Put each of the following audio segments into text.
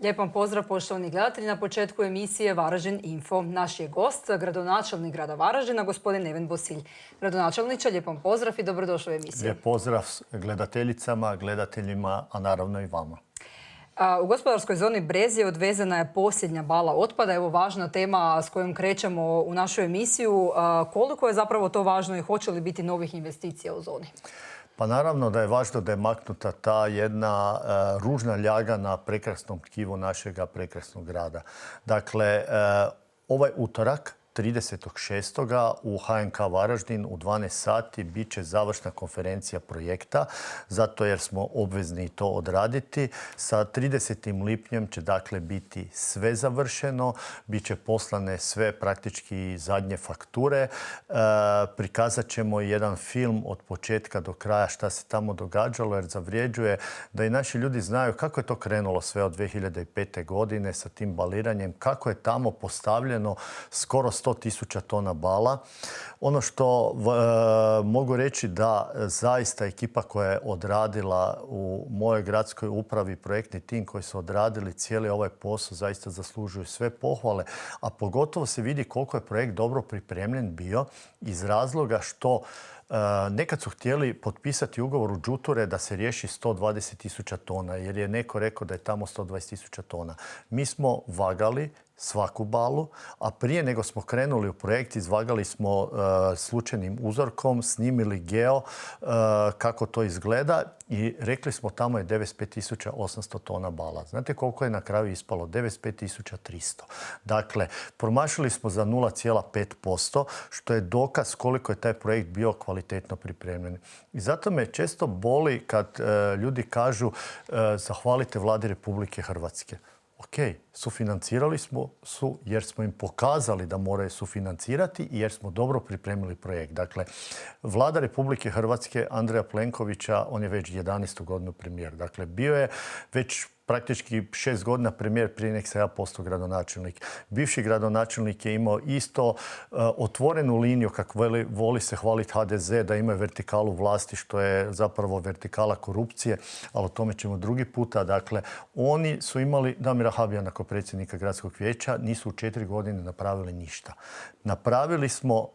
Lijep vam pozdrav, poštovani gledatelji. Na početku emisije Varaždin Info. Naš je gost, gradonačelnik grada Varaždina, gospodin Neven Bosilj. Gradonačelniče, lijep vam pozdrav i dobrodošli u emisiju. Lijep pozdrav gledateljicama, gledateljima, a naravno i vama. U gospodarskoj zoni Brezje odvezena je posljednja bala otpada. Evo važna tema s kojom krećemo u našu emisiju. Koliko je zapravo to važno i hoće li biti novih investicija u zoni? Pa naravno da je važno da je maknuta ta jedna ružna ljaga na prekrasnom tkivu našega prekrasnog grada. Dakle, ovaj utorak, 30.6. u HNK Varaždin u 12 sati bit će završna konferencija projekta, zato jer smo obvezni to odraditi. Sa 30. lipnjem će dakle biti sve završeno, bit će poslane sve praktički zadnje fakture. Prikazat ćemo jedan film od početka do kraja šta se tamo događalo, jer zavređuje da i naši ljudi znaju kako je to krenulo sve od 2005. godine sa tim baliranjem, kako je tamo postavljeno skoro 100.000 tona bala. Ono što mogu reći da zaista ekipa koja je odradila u mojoj gradskoj upravi, projektni tim koji su odradili cijeli ovaj posao, zaista zaslužuju sve pohvale. A pogotovo se vidi koliko je projekt dobro pripremljen bio iz razloga što nekad su htjeli potpisati ugovor u Đuture da se riješi 120.000 tona, jer je neko rekao da je tamo 120.000 tona. Mi smo vagali svaku balu, a prije nego smo krenuli u projekt izvagali smo slučajnim uzorkom, snimili geo kako to izgleda i rekli smo tamo je 95.800 tona bala. Znate koliko je na kraju ispalo? 95.300. Dakle, promašili smo za 0,5%, što je dokaz koliko je taj projekt bio kvalitetno pripremljen. I zato me često boli kad ljudi kažu zahvalite Vladi Republike Hrvatske. Ok, sufinancirali smo jer smo im pokazali da moraju sufinancirati i jer smo dobro pripremili projekt. Dakle, Vlada Republike Hrvatske Andreja Plenkovića, on je već 11. godinu premijer. Dakle, bio je već praktički 6 godina premijer prije nek se ja postao gradonačelnik. Bivši gradonačelnik je imao isto otvorenu liniju, kako voli se hvaliti HDZ, da imaju vertikalu vlasti, što je zapravo vertikala korupcije, ali o tome ćemo drugi puta. Dakle, oni su imali Damira Habijana kao predsjednika gradskog vijeća, nisu u 4 godine napravili ništa. Napravili smo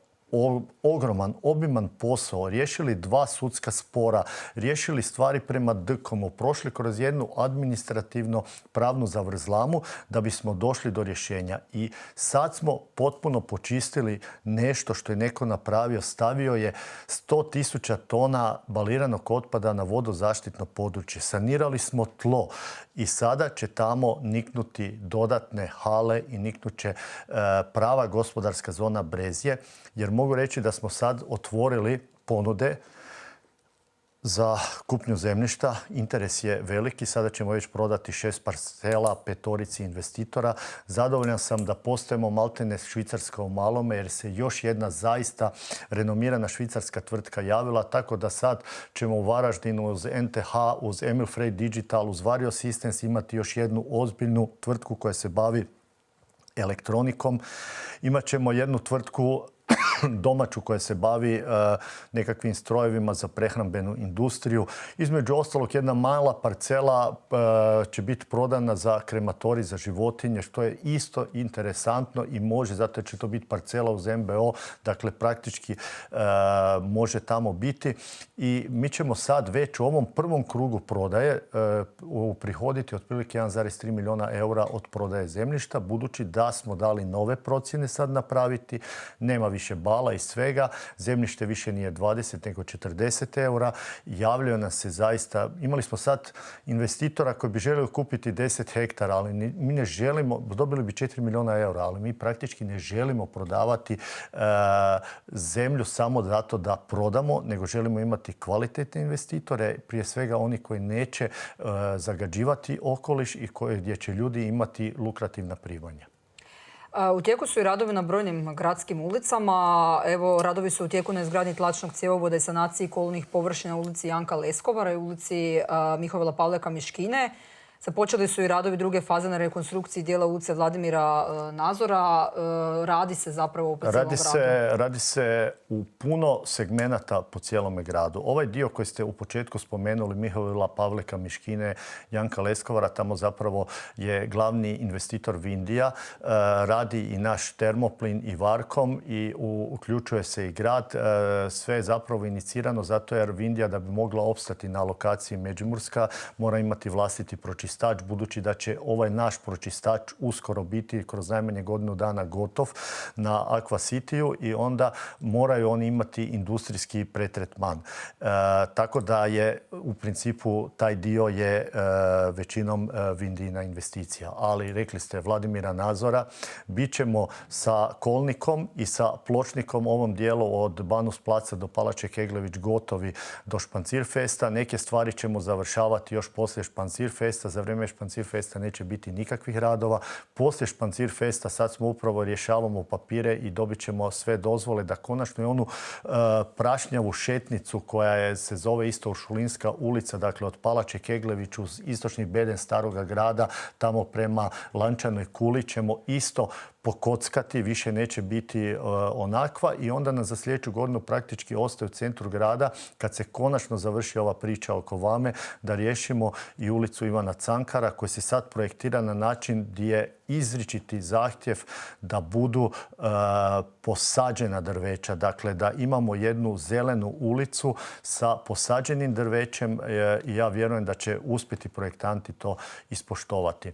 ogroman, obiman posao, riješili 2 sudska spora, riješili stvari prema DKOM-u, prošli kroz jednu administrativno pravnu zavrzlamu da bismo došli do rješenja. I sad smo potpuno počistili nešto što je neko napravio. Stavio je 100.000 tona baliranog otpada na vodozaštitno područje. Sanirali smo tlo i sada će tamo niknuti dodatne hale i niknut će prava gospodarska zona Brezje, jer mogu reći da smo sad otvorili ponude za kupnju zemljišta. Interes je veliki. Sada ćemo već prodati 6 parcela 5 investitora. Zadovoljan sam da postajemo maltene Švicarska u malome, jer se još jedna zaista renomirana švicarska tvrtka javila. Tako da sad ćemo u Varaždinu uz NTH, uz Emil Frey Digital, uz Vario Systems imati još jednu ozbiljnu tvrtku koja se bavi elektronikom. Imat ćemo jednu tvrtku domaću koja se bavi nekakvim strojevima za prehrambenu industriju. Između ostalog, jedna mala parcela će biti prodana za krematorij za životinje, što je isto interesantno i može, zato će to biti parcela uz MBO, dakle praktički može tamo biti. I mi ćemo sad već u ovom prvom krugu prodaje uprihoditi otprilike 1,3 milijuna eura od prodaje zemljišta, budući da smo dali nove procjene sad napraviti, nema više bala i svega, zemljište više nije 20 nego 40 eura. Javljaju nam se zaista, imali smo sad investitora koji bi želio kupiti 10 hektara, ali mi ne želimo, dobili bi 4 milijuna eura, ali mi praktički ne želimo prodavati zemlju samo zato da prodamo, nego želimo imati kvalitetne investitore, prije svega oni koji neće zagađivati okoliš i gdje će ljudi imati lukrativna primanja. U tijeku su i radovi na brojnim gradskim ulicama. Evo, radovi su u tijeku na izgradnji tlačnog cjevovoda i sanaciji kolnih površina u ulici Janka Leskovara i ulici Mihovila Pavleka Miškine. Započeli su i radovi druge faze na rekonstrukciji dijela ulice Vladimira Nazora. Radi se zapravo po cijelom gradu. Radi se u puno segmenata po cijelome gradu. Ovaj dio koji ste u početku spomenuli, Mihovila, Pavlika, Miškine, Janka Leskovara, tamo zapravo je glavni investitor Vindija. Radi i naš Termoplin i Varkom i uključuje se i grad. Sve je zapravo inicirano zato jer Vindija da bi mogla opstati na lokaciji Međimurska mora imati vlastiti pročistač, budući da će ovaj naš pročistač uskoro biti kroz najmanje godinu dana gotov na Aqua Cityu i onda moraju oni imati industrijski pretretman. Tako da je u principu taj dio je većinom Vindijina investicija. Ali rekli ste Vladimira Nazora, bit ćemo sa kolnikom i sa pločnikom ovom dijelu od Banus placa do Palače Keglević gotovi do Špancirfesta. Neke stvari ćemo završavati još poslije Špancirfesta. Za vrijeme Špancirfesta neće biti nikakvih radova. Poslije Špancirfesta sad smo upravo rješavamo papire i dobit ćemo sve dozvole da konačno i onu prašnjavu šetnicu koja se zove isto Šulinska ulica, dakle od Palače Keglević uz istočni beden Staroga grada, tamo prema Lančanoj kuli ćemo isto pokockati, više neće biti onakva i onda nam za sljedeću godinu praktički ostaje u centru grada kad se konačno završi ova priča oko Vame da riješimo i ulicu Ivana Cankara koji se sad projektira na način gdje je izričiti zahtjev da budu posađena drveća. Dakle, da imamo jednu zelenu ulicu sa posađenim drvećem i ja vjerujem da će uspjeti projektanti to ispoštovati.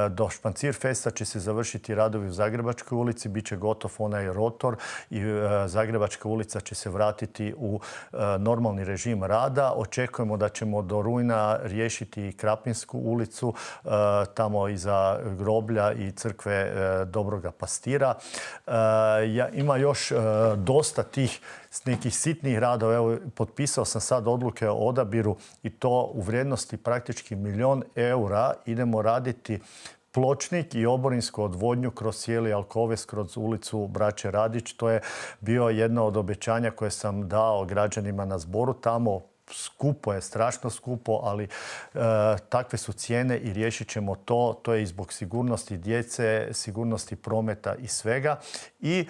Do Špancirfesta će se završiti radovi u Zagrebačkoj ulici, bit će gotov onaj rotor i Zagrebačka ulica će se vratiti u normalni režim rada. Očekujemo da ćemo do rujna riješiti i Krapinsku ulicu, tamo iza groblja i crkve Dobroga Pastira. Ima još dosta tih nekih sitnih radova. Evo, potpisao sam sad odluke o odabiru i to u vrijednosti praktički 1 milijun eura. Idemo raditi pločnik i oborinsku odvodnju kroz cijeli Alkoves, kroz ulicu Braće Radić. To je bio jedno od obećanja koje sam dao građanima na zboru tamo. Skupo je, strašno skupo, ali takve su cijene i riješit ćemo to. To je i zbog sigurnosti djece, sigurnosti prometa i svega. I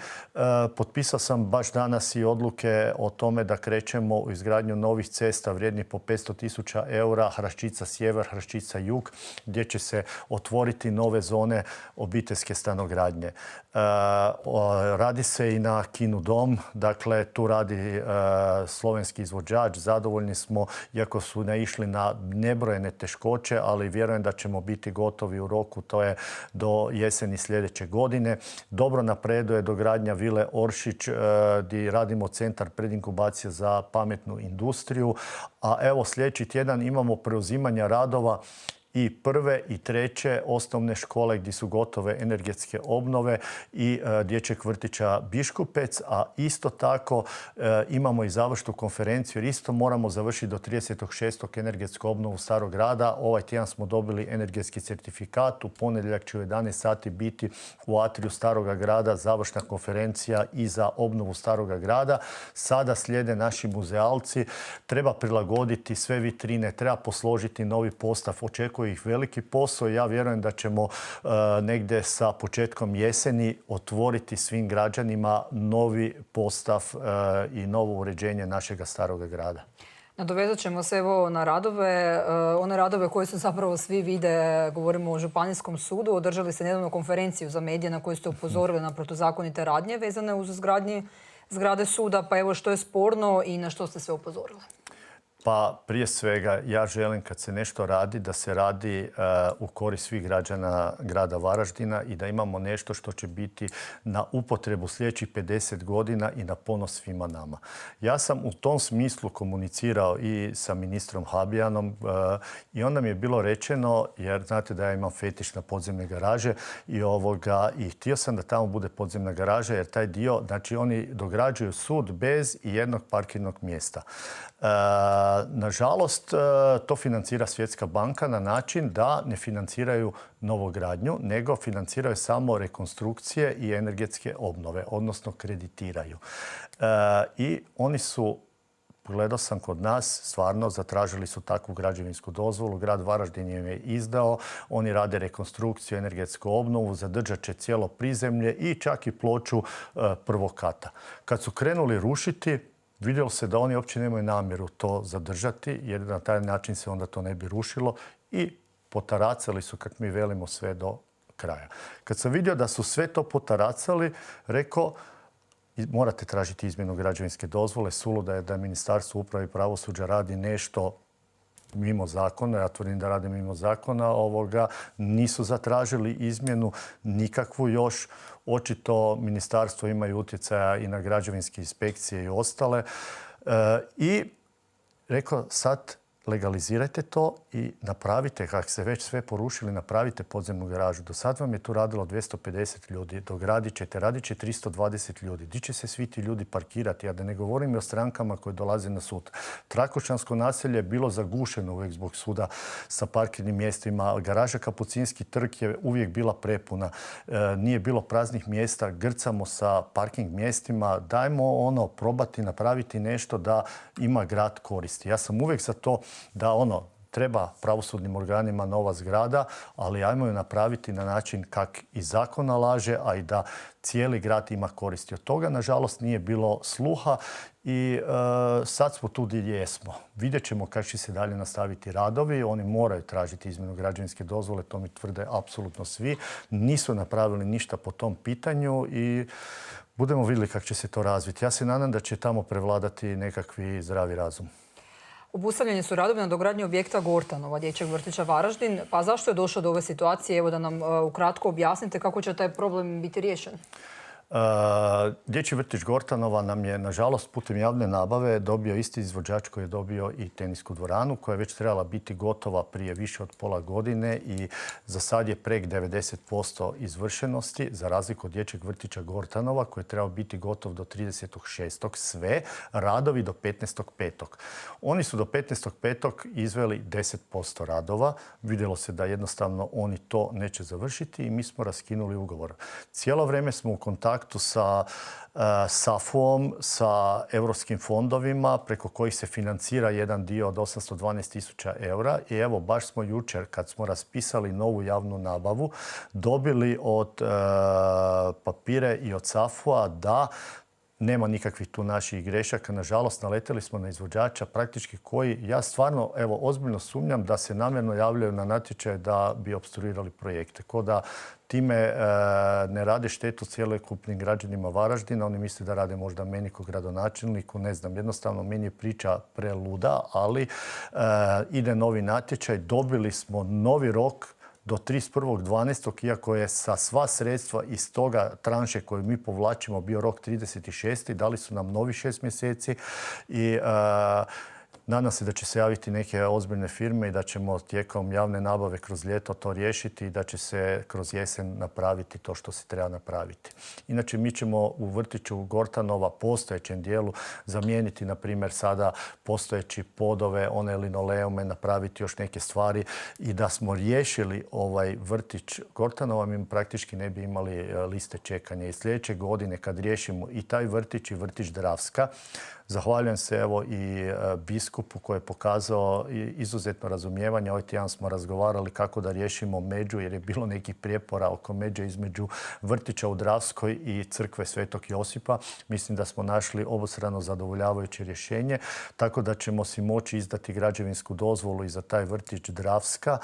potpisao sam baš danas i odluke o tome da krećemo u izgradnju novih cesta vrijednih po 500.000 eura, Hraščica sjever, Hraščica jug, gdje će se otvoriti nove zone obiteljske stanogradnje. Radi se i na Kinu dom, dakle tu radi slovenski izvođač, zadovoljni smo, iako su naišli na nebrojene teškoće, ali vjerujem da ćemo biti gotovi u roku, to je do jeseni sljedeće godine. Dobro napreduje dogradnja Vile Oršić, gdje radimo centar predinkubacije za pametnu industriju. A evo sljedeći tjedan imamo preuzimanja radova i 1. i 3. osnovne škole gdje su gotove energetske obnove i dječjeg vrtića Biškupec, a isto tako imamo i završnu konferenciju jer isto moramo završiti do 30.6. energetsku obnovu Starog grada. Ovaj tjedan smo dobili energetski certifikat. U ponedjeljak će u 11 sati biti u atriju Staroga grada završna konferencija i za obnovu Staroga grada. Sada slijede naši muzealci. Treba prilagoditi sve vitrine, treba posložiti novi postav. Očekuje ih veliki posao i ja vjerujem da ćemo negdje sa početkom jeseni otvoriti svim građanima novi postav i novo uređenje našega Staroga grada. Nadovezat ćemo se evo na radove, one radove koje su zapravo svi vide, govorimo o Županijskom sudu. Održali ste nedavno konferenciju za medije na kojoj ste upozorili na protuzakonite radnje vezane uz izgradnji zgrade suda. Pa evo što je sporno i na što ste sve upozorili? Pa prije svega ja želim kad se nešto radi da se radi u korist svih građana grada Varaždina i da imamo nešto što će biti na upotrebu sljedećih 50 godina i na ponos svima nama. Ja sam u tom smislu komunicirao i sa ministrom Habijanom i onda mi je bilo rečeno, jer znate da ja imam fetiš na podzemne garaže i htio sam da tamo bude podzemna garaža jer taj dio, znači oni dograđuju sud bez i jednog parkirnog mjesta. Nažalost, to financira Svjetska banka na način da ne financiraju novogradnju, nego financiraju samo rekonstrukcije i energetske obnove, odnosno kreditiraju. I oni su Gledao sam kod nas, stvarno zatražili su takvu građevinsku dozvolu. Grad Varaždin je izdao. Oni rade rekonstrukciju, energetsku obnovu, zadržat će cijelo prizemlje i čak i ploču prvog kata. Kad su krenuli rušiti, vidjelo se da oni uopće nemaju namjeru to zadržati, jer na taj način se onda to ne bi rušilo i potaracali su, kako mi velimo, sve do kraja. Kad sam vidio da su sve to potaracali, rekao, morate tražiti izmjenu građevinske dozvole. Suludo je da Ministarstvo uprave i pravosuđa radi nešto mimo zakona. Ja tvrdim da rade mimo zakona. Nisu zatražili izmjenu nikakvu još. Očito ministarstvo ima utjecaja i na građevinske inspekcije i ostale. I rekao, sad legalizirajte to i napravite, kako se već sve porušili, napravite podzemnu garažu. Do sad vam je tu radilo 250 ljudi. Dogradit ćete, radit će 320 ljudi. Di će se svi ti ljudi parkirati? A da ne govorim i o strankama koje dolaze na sud. Trakošansko naselje je bilo zagušeno uvijek zbog suda sa parkirnim mjestima. Garaža Kapucinski trg je uvijek bila prepuna. Nije bilo praznih mjesta. Grcamo sa parking mjestima. Dajmo probati napraviti nešto da ima grad koristi. Ja sam uvijek za to da treba pravosudnim organima nova zgrada, ali ajmo ju napraviti na način kak i zakon nalaže, a i da cijeli grad ima koristi. Od toga, nažalost, nije bilo sluha i sad smo tu gdje jesmo. Vidjet ćemo kako će se dalje nastaviti radovi. Oni moraju tražiti izmjenu građevinske dozvole, to mi tvrde apsolutno svi. Nisu napravili ništa po tom pitanju i budemo vidjeli kako će se to razviti. Ja se nadam da će tamo prevladati nekakvi zdravi razum. Obustavljeni su radovi na dogradnji objekta Gortanova, dječjeg vrtića Varaždin. Pa zašto je došlo do ove situacije? Evo da nam ukratko objasnite kako će taj problem biti riješen. Dječji vrtić Gortanova nam je, nažalost, putem javne nabave dobio isti izvođač koji je dobio i tenisku dvoranu, koja je već trebala biti gotova prije više od pola godine i za sad je prek 90% izvršenosti, za razliku od dječjeg vrtića Gortanova, koji je trebao biti gotov do 30.6. Sve radovi do 15.5. Oni su do 15.5. izveli 10% radova. Vidjelo se da jednostavno oni to neće završiti i mi smo raskinuli ugovor. Cijelo vrijeme smo u kontaktu sa SAFU-om, sa europskim fondovima preko kojih se financira jedan dio od 812.000 eura. I evo, baš smo jučer, kad smo raspisali novu javnu nabavu, dobili od papire i od SAFU-a da nema nikakvih tu naših grešaka. Nažalost, naleteli smo na izvođača praktički koji, ja stvarno, ozbiljno sumnjam da se namjerno javljaju na natječaj da bi opstruirali projekte. Ko da time ne rade štetu cjelokupnim građanima Varaždina. Oni misle da rade možda meni kao gradonačelniku, ne znam. Jednostavno, meni je priča preluda, ali ide novi natječaj. Dobili smo novi rok do 31.12. iako je sa sva sredstva iz toga tranše koju mi povlačimo bio rok 36. Dali su nam novi 6 mjeseci i nadam se da će se javiti neke ozbiljne firme i da ćemo tijekom javne nabave kroz ljeto to riješiti i da će se kroz jesen napraviti to što se treba napraviti. Inače, mi ćemo u vrtiću Gortanova postojećem dijelu zamijeniti, na primjer, sada postojeći podove, one linoleume, napraviti još neke stvari i da smo riješili ovaj vrtić Gortanova, mi praktički ne bi imali liste čekanja. I sljedeće godine kad riješimo i taj vrtić i vrtić Dravska, zahvaljujem se evo i biskupu koji je pokazao izuzetno razumijevanje. Ovaj tjedan smo razgovarali kako da riješimo među, jer je bilo nekih prijepora oko međe između vrtića u Dravskoj i crkve Svetog Josipa. Mislim da smo našli obostrano zadovoljavajuće rješenje, tako da ćemo si moći izdati građevinsku dozvolu i za taj vrtić Dravska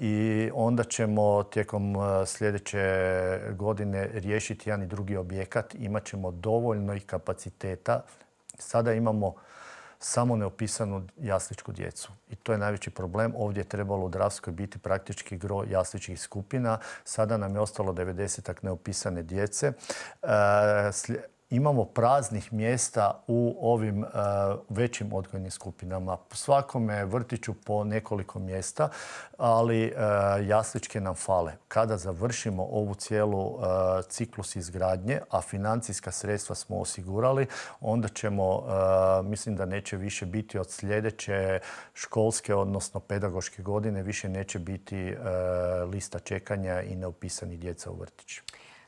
i onda ćemo tijekom sljedeće godine riješiti jedan i drugi objekat. Imaćemo dovoljno i kapaciteta. Sada imamo samo neopisanu jasličku djecu. I to je najveći problem. Ovdje je trebalo u Dravskoj biti praktički gro jasličkih skupina. Sada nam je ostalo 90-ak neopisane djece. Imamo praznih mjesta u ovim većim odgojnim skupinama. Po svakome vrtiću po nekoliko mjesta, ali jasličke nam fale. Kada završimo ovu cijelu ciklus izgradnje, a financijska sredstva smo osigurali, onda ćemo, mislim da neće više biti od sljedeće školske, odnosno pedagoške godine, više neće biti lista čekanja i neupisani djeca u vrtiću.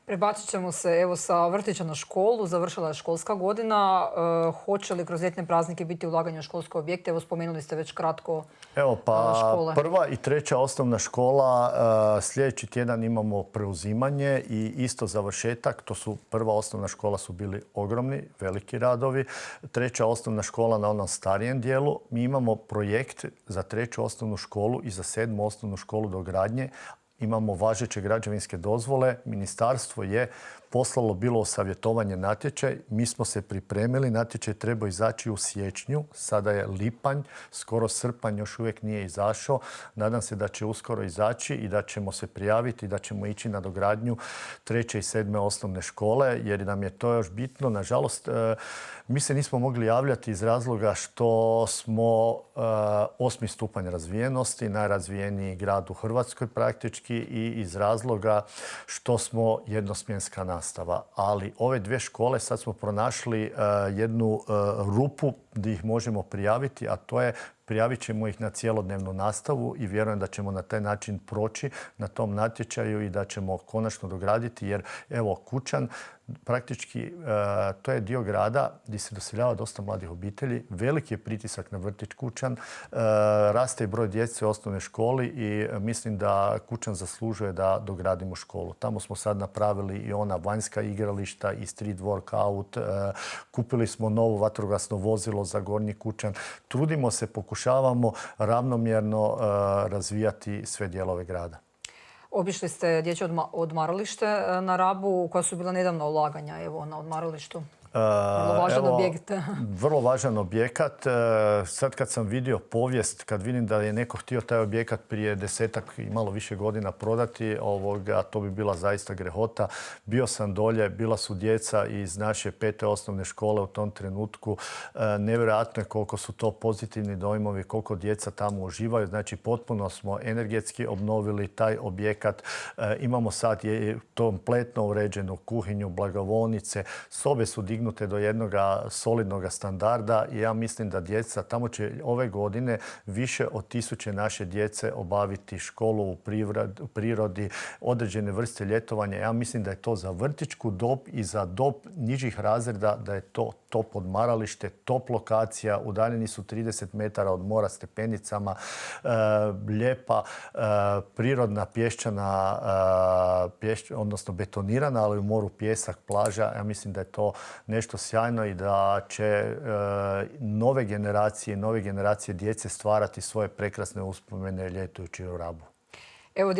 Prebacit ćemo se evo sa vrtića na školu, završila je školska godina. Hoće li kroz ljetne praznike biti ulaganje u školske objekte? Evo spomenuli ste već kratko škole. Prva i treća osnovna škola, sljedeći tjedan imamo preuzimanje i isto završetak. To su prva osnovna škola su bili ogromni, veliki radovi. Treća osnovna škola na onom starijem dijelu. Mi imamo projekt za treću osnovnu školu i za sedmu osnovnu školu dogradnje. Imamo važeće građevinske dozvole. Ministarstvo je poslalo bilo savjetovanje natječaj. Mi smo se pripremili. Natječaj treba izaći u siječnju. Sada je lipanj, skoro srpanj, još uvijek nije izašao. Nadam se da će uskoro izaći i da ćemo se prijaviti i da ćemo ići na dogradnju treće i sedme osnovne škole, jer nam je to još bitno. Nažalost, mi se nismo mogli javljati iz razloga što smo 8. stupanj razvijenosti, najrazvijeniji grad u Hrvatskoj praktički, i iz razloga što smo jednosmjenska nastava. Ali ove dvije škole, sad smo pronašli jednu rupu gdje ih možemo prijaviti, a to je prijavit ćemo ih na cjelodnevnu nastavu i vjerujem da ćemo na taj način proći na tom natječaju i da ćemo konačno dograditi, jer evo Kučan praktički to je dio grada gdje se doseljava dosta mladih obitelji. Veliki je pritisak na vrtić Kučan. Raste i broj djece u osnovnoj školi i mislim da Kučan zaslužuje da dogradimo školu. Tamo smo sad napravili i ona vanjska igrališta i street workout. Kupili smo novo vatrogasno vozilo za Gornji Kučan. Trudimo se, pokušavamo ravnomjerno razvijati sve dijelove grada. Obišli ste dječje odmaralište na Rabu, koja su bila nedavna ulaganja evo, na odmaralištu. Vrlo važan objekt. Vrlo važan objekat. Sad kad sam vidio povijest, kad vidim da je neko htio taj objekat prije 10-ak i malo više godina prodati, to bi bila zaista grehota. Bio sam dolje, bila su djeca iz naše 5. osnovne škole u tom trenutku. Nevjerojatno je koliko su to pozitivni dojmovi, koliko djeca tamo uživaju. Znači, potpuno smo energetski obnovili taj objekat. Imamo sad kompletno uređenu kuhinju, blagovaonice, sobe su dignute do jednog solidnog standarda i ja mislim da djeca, tamo će ove godine više od 1000 naše djece obaviti školu u prirodi, određene vrste ljetovanja. Ja mislim da je to za vrtićku dob i za dob nižih razreda, da je to top odmaralište, top lokacija, udaljeni su 30 metara od mora stepenicama, lijepa, prirodna pješčana, odnosno betonirana, ali u moru pjesak, plaža. Ja mislim da je to nešto sjajno i da će nove generacije djece stvarati svoje prekrasne uspomene ljetujući u Rabu. Evo,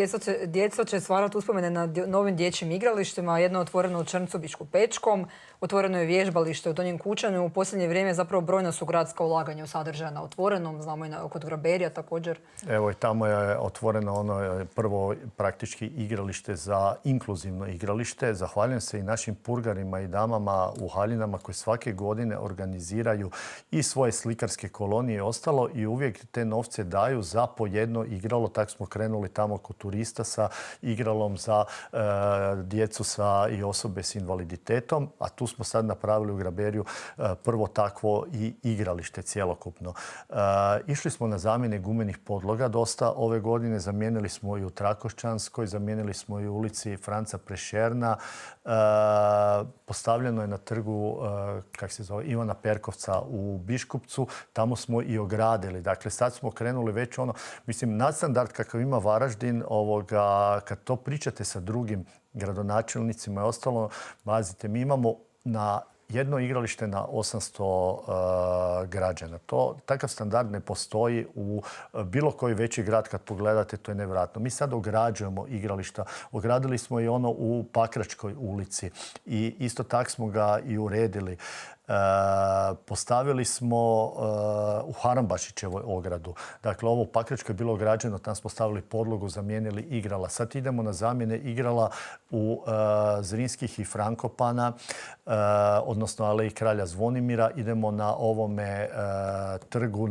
djeca će stvarati uspomene na novim dječjim igralištima. Jedno je otvoreno u Črncobišku Pečkom, otvoreno je vježbalište u Donjem Kučanu. U posljednje vrijeme zapravo brojna su gradska ulaganja u sadržaja na otvorenom. Znamo i kod Graberija također. Evo i tamo je otvoreno ono prvo praktički igralište za inkluzivno igralište. Zahvaljujem se i našim purgarima i damama u haljinama koji svake godine organiziraju i svoje slikarske kolonije i ostalo i uvijek te novce daju za po jedno igralo. Tako smo krenuli tamo kod turista sa igralom za djecu i osobe s invaliditetom, a tu smo sad napravili u Graberiju prvo takvo i igralište cjelokupno. Išli smo na zamjene gumenih podloga dosta ove godine. Zamijenili smo i u Trakošćanskoj, zamijenili smo i u ulici Franca Prešerna. Postavljeno je na trgu Ivana Perkovca u Biškupcu. Tamo smo i ogradili. Dakle, sad smo krenuli već nadstandard kakav ima Varaždin, kad to pričate sa drugim gradonačelnicima i ostalo, pazite, mi imamo na jedno igralište na 800 građana. Takav standard ne postoji u bilo koji veći grad. Kad pogledate, to je nevjerojatno. Mi sad ograđujemo igrališta. Ogradili smo i ono u Pakračkoj ulici i isto tako smo ga i uredili. Postavili smo u Harambašićevoj ogradu. Dakle, ovo u Pakračkoj je bilo ograđeno, tam smo stavili podlogu, zamijenili igrala. Sad idemo na zamjene igrala u Zrinskih i Frankopana, odnosno Aleji kralja Zvonimira. Idemo na ovome trgu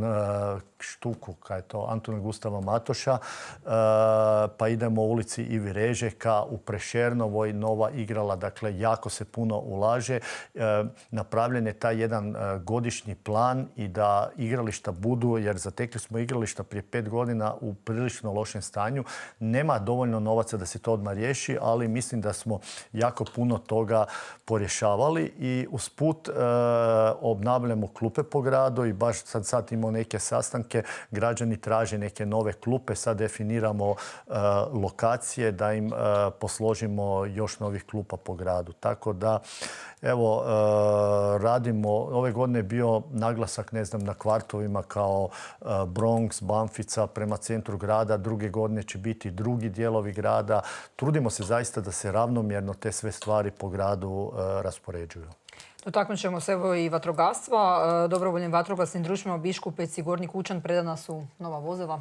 štuku, kaj je to, Antuna Gustava Matoša, pa idemo u ulici Ivi Režeka, u Prešernovoj nova igrala, dakle jako se puno ulaže. Napravljen je taj jedan godišnji plan i da igrališta budu, jer zatekli smo igrališta prije 5 godina u prilično lošem stanju. Nema dovoljno novaca da se to odmah riješi, ali mislim da smo jako puno toga porješavali i usput obnavljamo klupe po gradu i baš sad imamo neke sastanke, građani traže neke nove klupe, sad definiramo lokacije da im posložimo još novih klupa po gradu. Tako da, evo, radimo, ove godine je bio naglasak, ne znam, na kvartovima kao Bronx, Banfica prema centru grada, druge godine će biti drugi dijelovi grada. Trudimo se zaista da se ravnomjerno te sve stvari po gradu raspoređuju. Dotaknut ćemo se evo i vatrogastva. Dobrovoljnim vatrogasnim društvima Biškupec i Gornji Kučan predana su nova vozila.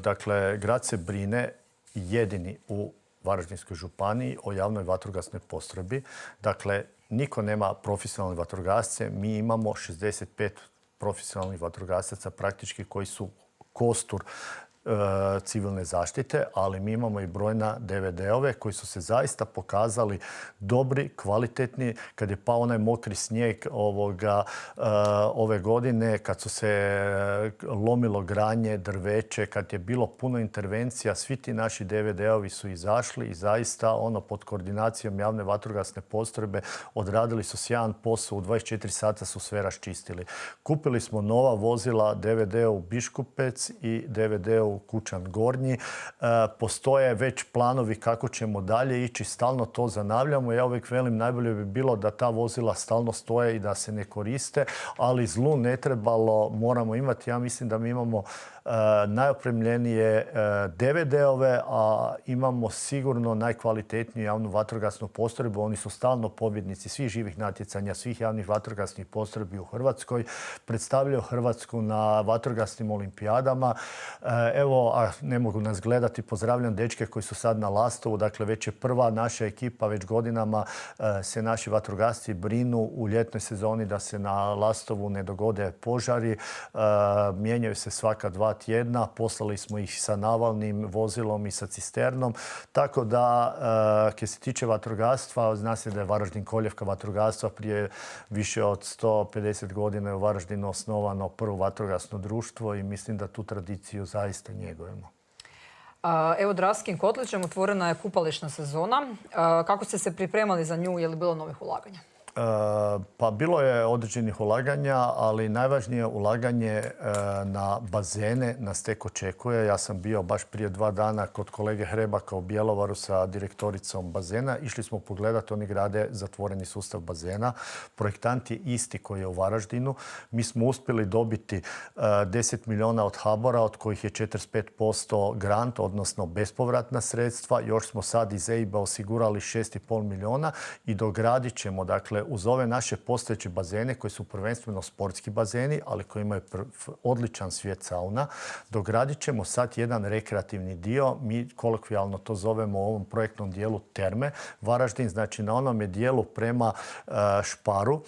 Dakle, grad se brine jedini u Varaždinskoj županiji o javnoj vatrogasnoj postrojbi. Dakle, niko nema profesionalne vatrogasce. Mi imamo 65 profesionalnih vatrogasaca praktički koji su kostur civilne zaštite, ali mi imamo i brojna DVD-ove koji su se zaista pokazali dobri, kvalitetni. Kad je pao onaj mokri snijeg ove godine, kad su se lomilo granje, drveće, kad je bilo puno intervencija, svi ti naši DVD-ovi su izašli i zaista pod koordinacijom javne vatrogasne postrojbe odradili su sjajan posao. U 24 sata su sve raščistili. Kupili smo nova vozila DVD-u Biškupec i DVD-u Kučan Gornji. Postoje već planovi kako ćemo dalje ići, stalno to zanavljamo. Ja uvijek velim, najbolje bi bilo da ta vozila stalno stoje i da se ne koriste, ali zlu ne trebalo, moramo imati. Ja mislim da mi imamo najopremljenije DVD-ove, a imamo sigurno najkvalitetniju javnu vatrogasnu postrojbu. Oni su stalno pobjednici svih živih natjecanja, svih javnih vatrogasnih postrojbi u Hrvatskoj. Predstavljaju Hrvatsku na vatrogasnim olimpijadama. Evo, ne mogu nas gledati, pozdravljam dečke koji su sad na Lastovu. Dakle, već je prva naša ekipa, već godinama se naši vatrogasci brinu u ljetnoj sezoni da se na Lastovu ne dogode požari. Mijenjaju se svaka 2 tjedna. Poslali smo ih sa navalnim vozilom i sa cisternom. Tako da, kad se tiče vatrogastva, zna se da je Varaždin koljevka vatrogastva. Prije više od 150 godina je u Varaždinu osnovano prvo vatrogasno društvo i mislim da tu tradiciju zaista njegujemo. Evo, Dravskim kotlićem otvorena je kupališna sezona. Kako ste se pripremali za nju? Je li bilo novih ulaganja? Pa bilo je određenih ulaganja, ali najvažnije ulaganje na bazene nas tek očekuje. Ja sam bio baš prije 2 dana kod kolege Hrebaka u Bjelovaru sa direktoricom bazena. Išli smo pogledati, oni grade zatvoreni sustav bazena. Projektant je isti koji je u Varaždinu. Mi smo uspjeli dobiti 10 milijuna od HBOR-a, od kojih je 45% grant, odnosno bespovratna sredstva. Još smo sad iz EIB-a osigurali 6,5 milijuna i dogradit ćemo, dakle, uz ove naše postojeće bazene koji su prvenstveno sportski bazeni, ali koji imaju odličan svijet sauna, dogradit ćemo sad jedan rekreativni dio. Mi kolokvijalno to zovemo u ovom projektnom dijelu terme. Varaždin, znači na onome dijelu prema Šparu,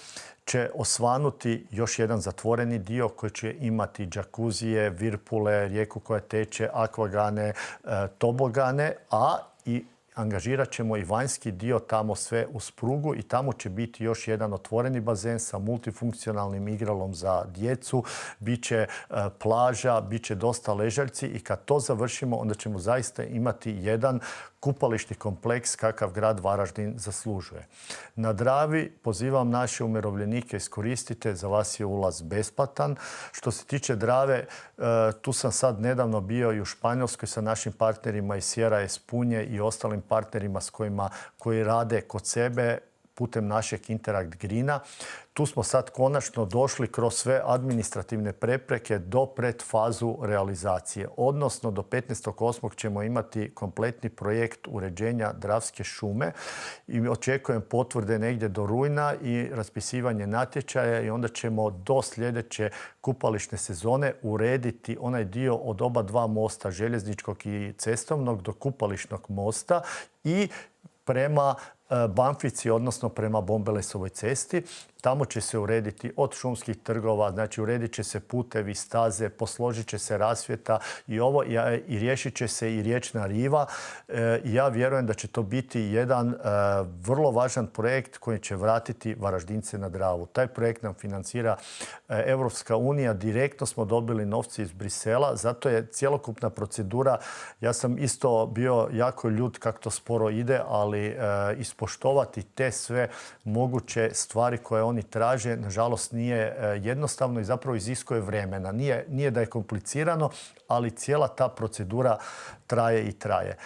će osvanuti još jedan zatvoreni dio koji će imati džakuzije, virpule, rijeku koja teče, akvagane, tobogane, a i angažirat ćemo i vanjski dio tamo sve uz prugu i tamo će biti još jedan otvoreni bazen sa multifunkcionalnim igralom za djecu. Biće plaža, biće dosta ležaljci i kad to završimo onda ćemo zaista imati jedan kupališni kompleks kakav grad Varaždin zaslužuje. Na Dravi pozivam naše umirovljenike, iskoristite, za vas je ulaz besplatan. Što se tiče Drave, tu sam sad nedavno bio i u Španjolskoj sa našim partnerima iz Sierra Espunje i ostalim partnerima koji rade kod sebe putem našeg Interact Greena. Tu smo sad konačno došli kroz sve administrativne prepreke do predfazu realizacije. Odnosno, do 15.8. ćemo imati kompletni projekt uređenja Dravske šume i očekujem potvrde negdje do rujna i raspisivanje natječaja i onda ćemo do sljedeće kupališne sezone urediti onaj dio od oba 2 mosta, željezničkog i cestovnog, do kupališnog mosta i prema Banfici, odnosno prema Bombelesovoj cesti. Tamo će se urediti od šumskih trgova, znači uredit će se putevi, staze, posložit će se rasvjeta i riješit će se i riječna riva. Ja vjerujem da će to biti jedan vrlo važan projekt koji će vratiti Varaždince na Dravu. Taj projekt nam financira Europska unija. Direktno smo dobili novce iz Brisela, zato je cjelokupna procedura. Ja sam isto bio jako ljut kako to sporo ide, ali ispoštovati te sve moguće stvari koje oni traže, nažalost nije jednostavno i zapravo iziskuje vremena. Nije da je komplicirano, ali cijela ta procedura traje i traje.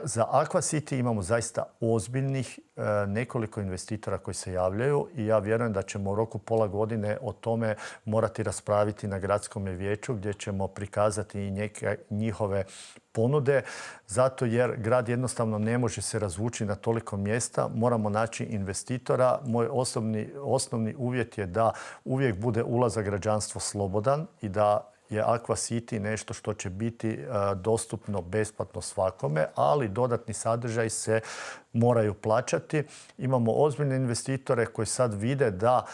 Za Aqua City imamo zaista ozbiljnih nekoliko investitora koji se javljaju i ja vjerujem da ćemo u roku pola godine o tome morati raspraviti na gradskom vijeću gdje ćemo prikazati i neke njihove ponude, zato jer grad jednostavno ne može se razvući na toliko mjesta. Moramo naći investitora. Moj osnovni uvjet je da uvijek bude ulaz za građanstvo slobodan i da je Aqua City nešto što će biti dostupno besplatno svakome, ali dodatni sadržaj se moraju plaćati. Imamo ozbiljne investitore koji sad vide da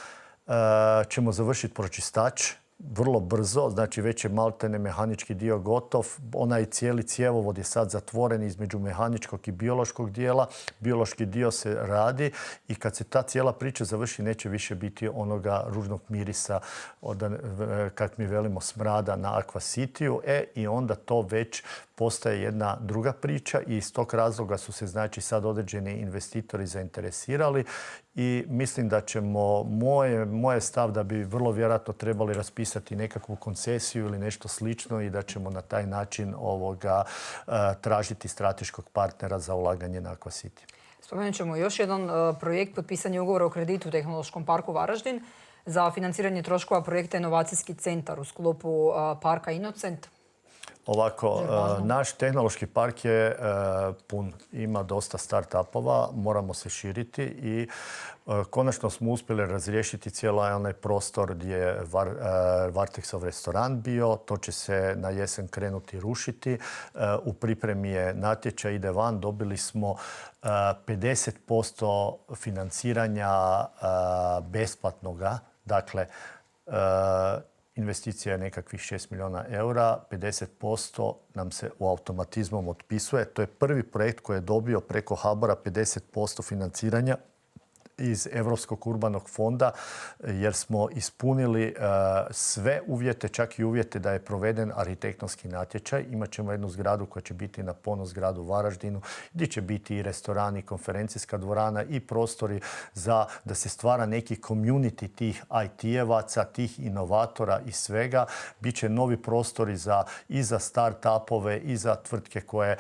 ćemo završiti pročistač vrlo brzo, znači već je maltene mehanički dio gotov. Onaj cijeli cjevovod je sad zatvoren između mehaničkog i biološkog dijela. Biološki dio se radi i kad se ta cijela priča završi neće više biti onoga ružnog mirisa, kak mi velimo, smrada na Aqua Cityu. I onda to već postaje jedna druga priča i iz tog razloga su se znači sad određeni investitori zainteresirali i mislim da ćemo, moj stav da bi vrlo vjerojatno trebali raspisati nekakvu koncesiju ili nešto slično i da ćemo na taj način tražiti strateškog partnera za ulaganje na Aqua City. Spomenut ćemo još jedan projekt, potpisanje ugovora o kreditu u Tehnološkom parku Varaždin za financiranje troškova projekta Inovacijski centar u sklopu parka Inocent. Ovako, naš tehnološki park je pun, ima dosta start-upova, moramo se širiti i konačno smo uspjeli razriješiti cijeli onaj prostor gdje je Varteksov restoran bio. To će se na jesen krenuti rušiti. U pripremi je natječaj, ide van. Dobili smo 50% financiranja besplatnoga. Dakle, investicija je nekakvih 6 milijuna eura, 50% nam se u automatizmom otpisuje. To je prvi projekt koji je dobio preko HBOR-a 50% financiranja iz Europskog urbanog fonda jer smo ispunili sve uvjete, čak i uvjete da je proveden arhitektonski natječaj. Imaćemo jednu zgradu koja će biti na ponos gradu Varaždinu, gdje će biti i restoran i konferencijska dvorana i prostori za da se stvara neki community tih IT-evaca, tih inovatora i svega. Biće novi prostori i za start-upove i za tvrtke koje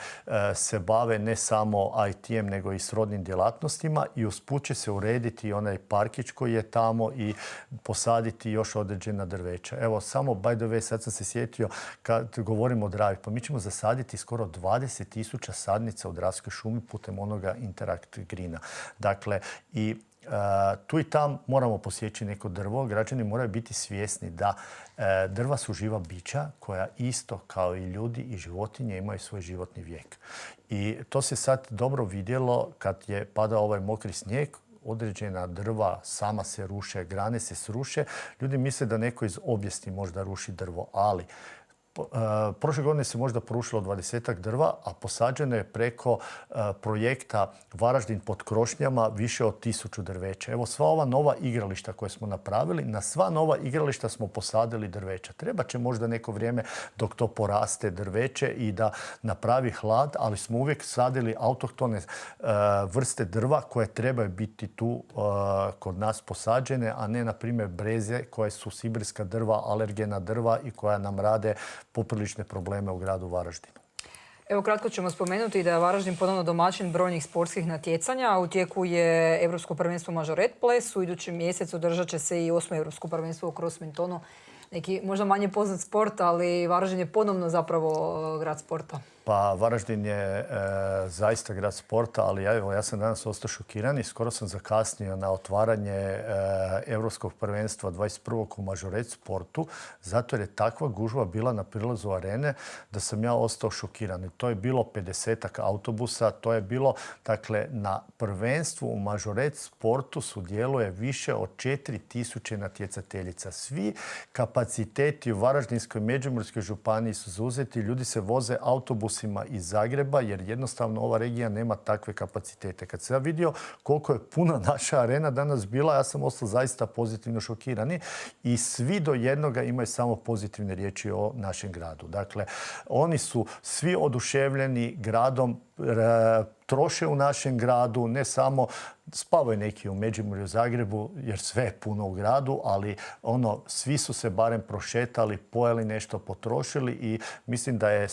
se bave ne samo IT-em nego i srodnim djelatnostima i usput će se urediti onaj parkić koji je tamo i posaditi još određena drveća. Evo, samo by the way, sad sam se sjetio kad govorimo o Dravi, pa mi ćemo zasaditi skoro 20.000 sadnica u Dravskoj šumi putem onoga Interact Greena. Dakle, i tu i tam moramo posjeći neko drvo. Građani moraju biti svjesni da drva su živa bića koja isto kao i ljudi i životinje imaju svoj životni vijek. I to se sad dobro vidjelo kad je padao ovaj mokri snijeg. Određena drva sama se ruše, grane se sruše. Ljudi misle da neko iz obijesti možda ruši drvo, ali prošle godine se možda porušilo 20-ak drva, a posađeno je preko projekta Varaždin pod krošnjama više od 1000 drveća. Evo, sva ova nova igrališta koje smo napravili, na sva nova igrališta smo posadili drveća. Treba će možda neko vrijeme dok to poraste drveće i da napravi hlad, ali smo uvijek sadili autohtone vrste drva koje trebaju biti tu kod nas posađene, a ne, na primjer, breze koje su sibirska drva, alergena drva i koja nam rade poprilične probleme u gradu Varaždinu. Evo, kratko ćemo spomenuti da je Varaždin ponovno domaćin brojnih sportskih natjecanja. U tijeku je Europsko prvenstvo Mažoret ples. U idućem mjesecu održat će se i 8. Europsko prvenstvo u crossmintonu. Neki možda manje poznat sport, ali Varaždin je ponovno zapravo grad sporta. Pa Varaždin je zaista grad sporta, ali ja sam danas ostao šokiran i skoro sam zakasnio na otvaranje Europskog prvenstva 21. u mažoret sportu, zato jer je takva gužva bila na prilazu arene da sam ja ostao šokiran. I to je bilo 50-ak autobusa, to je bilo, dakle, na prvenstvu u mažoret sportu sudjeluje više od 4000 natjecateljica. Svi kapaciteti u Varaždinskoj Međimurskoj županiji su zauzeti, ljudi se voze autobusima iz Zagreba jer jednostavno ova regija nema takve kapacitete. Kad sam ja vidio koliko je puna naša arena danas bila, ja sam ostao zaista pozitivno šokirani i svi do jednoga imaju samo pozitivne riječi o našem gradu. Dakle, oni su svi oduševljeni gradom, troše u našem gradu, ne samo spavaju neki u Međimurju u Zagrebu jer sve je puno u gradu, ali svi su se barem prošetali, pojeli nešto, potrošili i mislim da je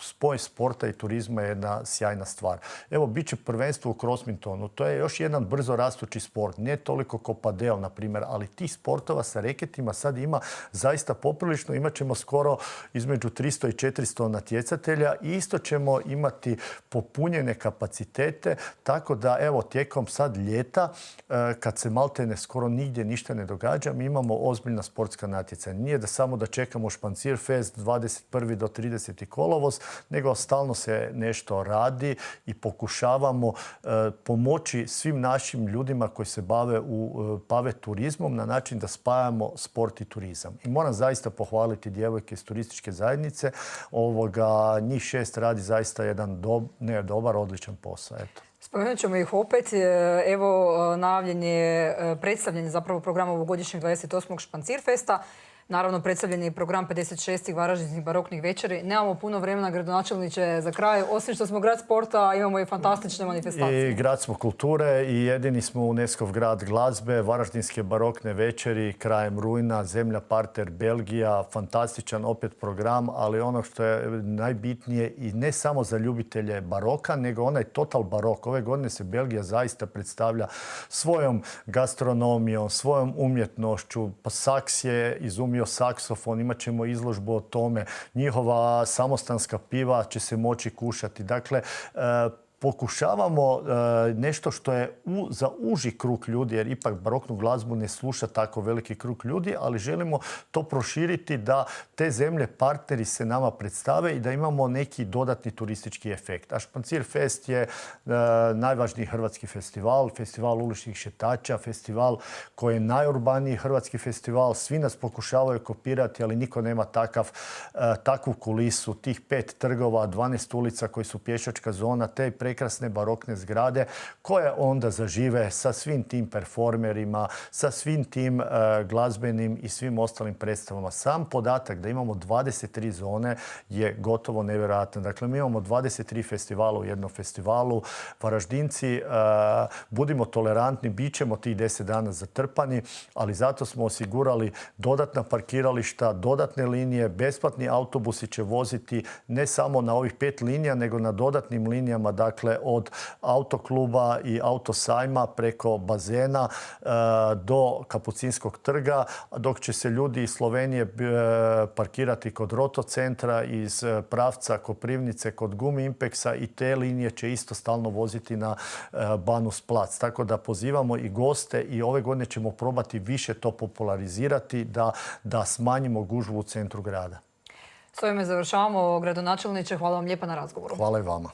spoj sporta i turizma jedna sjajna stvar. Evo, bit će prvenstvo u Crossmintonu. To je još jedan brzo rastući sport. Ne toliko ko padel, na primjer, ali tih sportova sa reketima sad ima zaista poprilično. Imat ćemo skoro između 300 i 400 natjecatelja i isto ćemo imati popunjene kapacitete, tako da evo tijekom sad ljeta, kad se maltene skoro nigdje ništa ne događa, mi imamo ozbiljna sportska natjecanja. Nije da samo da čekamo Špancir Fest 21. do 30. kolovoz, nego stalno se nešto radi i pokušavamo pomoći svim našim ljudima koji se bave turizmom na način da spajamo sport i turizam. I moram zaista pohvaliti djevojke iz turističke zajednice. Njih 6 radi zaista jedan dobar, odličan posao. Eto. Spomenut ćemo ih opet. Evo, najavljen je predstavljanje zapravo programa ovogodišnjeg 28. Špancir Festa. Naravno, predstavljen je program 56. Varaždinskih baroknih večeri. Nemamo puno vremena, gradonačelniče, za kraj. Osim što smo grad sporta, imamo i fantastične manifestacije. I grad smo kulture i jedini smo UNESCO-v grad glazbe. Varaždinske barokne večeri krajem rujna, zemlja parter Belgija. Fantastičan opet program, ali ono što je najbitnije i ne samo za ljubitelje baroka, nego onaj total barok. Ove godine se Belgija zaista predstavlja svojom gastronomijom, svojom umjetnošću. Pa Saks je izumio saksofon, imat ćemo izložbu o tome. Njihova samostanska piva će se moći kušati. Dakle, pokušavamo nešto što je za uži krug ljudi, jer ipak baroknu glazbu ne sluša tako veliki krug ljudi, ali želimo to proširiti da te zemlje partneri se nama predstave i da imamo neki dodatni turistički efekt. A Špancir Fest je najvažniji hrvatski festival, festival uličnih šetača, festival koji je najurbaniji hrvatski festival. Svi nas pokušavaju kopirati, ali niko nema takvu kulisu, tih 5 trgova, 12 ulica koji su pješačka zona, te prekrasne barokne zgrade koje onda zažive sa svim tim performerima, sa svim tim glazbenim i svim ostalim predstavama. Sam podatak da imamo 23 zone je gotovo nevjerojatan. Dakle, mi imamo 23 festivala u jednom festivalu. Varaždinci, budimo tolerantni, bit ćemo tih 10 dana zatrpani, ali zato smo osigurali dodatna parkirališta, dodatne linije, besplatni autobusi će voziti ne samo na ovih 5 linija, nego na dodatnim linijama, dakle od autokluba i autosajma preko bazena do Kapucinskog trga, dok će se ljudi iz Slovenije parkirati kod Roto centra, iz pravca Koprivnice kod Gumi Impeksa i te linije će isto stalno voziti na Banus plac. Tako da pozivamo i goste i ove godine ćemo probati više to popularizirati da smanjimo gužvu u centru grada. S ovime završavamo. Gradonačelniče, hvala vam lijepa na razgovoru. Hvala i vama.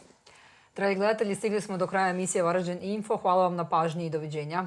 Dragi gledatelji, stigli smo do kraja emisije Varaždin Info. Hvala vam na pažnji i doviđenja.